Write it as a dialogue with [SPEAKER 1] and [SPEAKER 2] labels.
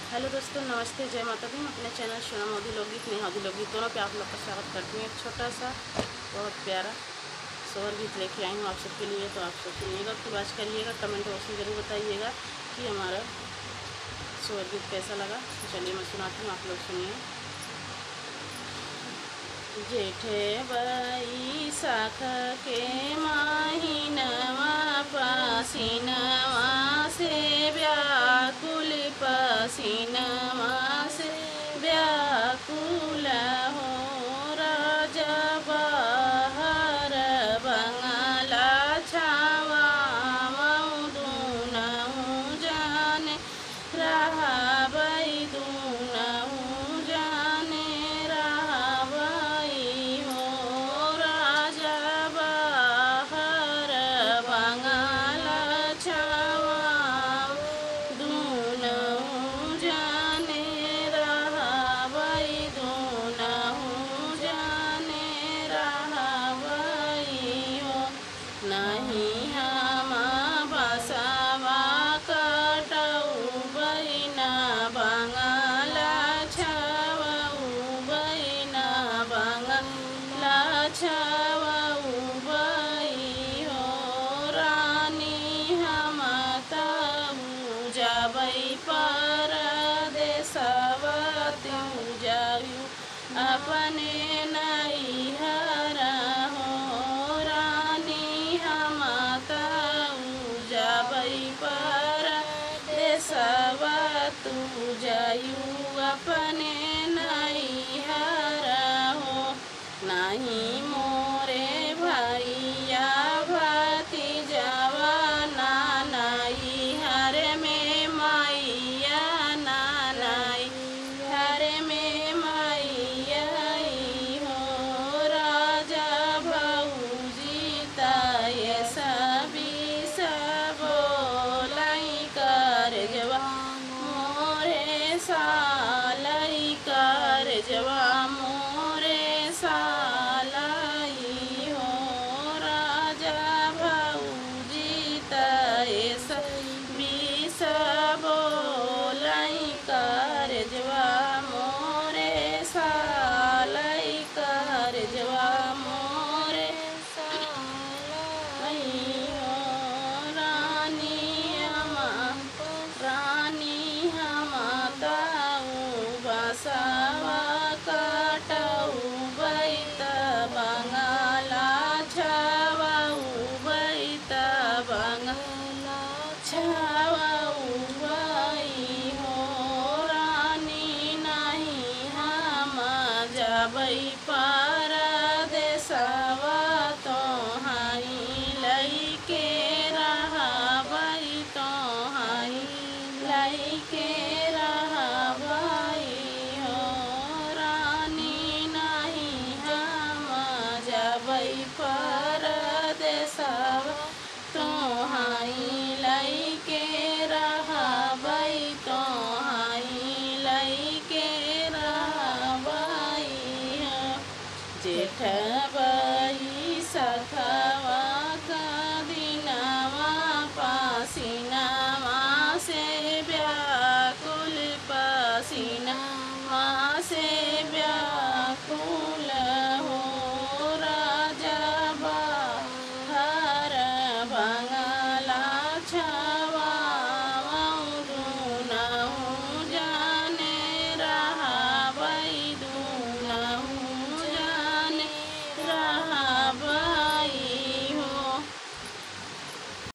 [SPEAKER 1] Hello दोस्तों, नमस्ते, जय माता दी। मैं अपने चैनल सोना मोदी लोकगीत, नेहादी लोकगीत दोनों पे आप लोग का स्वागत करती हूँ। एक छोटा सा बहुत प्यारा सोहर गीत लेके आई हूँ आप सबके लिए। तो आप सब सुनिएगा, खूब आज करिएगा, कमेंट बॉक्स में ज़रूर बताइएगा कि हमारा सोहर गीत कैसा लगा। तो चलिए मैं सुनाती हूँ, आप लोग सुनिए। जेठे बैसाख के महीनवा पसीनवा से व्याकुल, पसीनवा से व्याकुल हो राजा बाहर बंगला छावा दूनऊ जाने रहा बई दूनऊ जाने नहीं हम बसवा कटऊ बहिना बंगला छवऊ बहिना बंगला छवऊ बई हो रानी हम तऊ जबई परदेसवा त्यों जायू अपने नैहर परदेसवा तू जायू अपने नैहर हो। नहीं मोरे भैया भतीजवा ना नैहर में मैया ना नैहर में मैया हो राजा भौजी तय सभी सालई कर जवा मोरे सालई हो राजा भौजी तय बीस बोलई कर जवा मोरे सालई कर जवा मोरे सालई हो रानी हम बसवा कटऊ बैत बंगला छवऊ बैत बंगला छवऊ बई हो रानी। नहीं हम जबई परदेसवा तो हाई लइके रहबई तो हाई लइके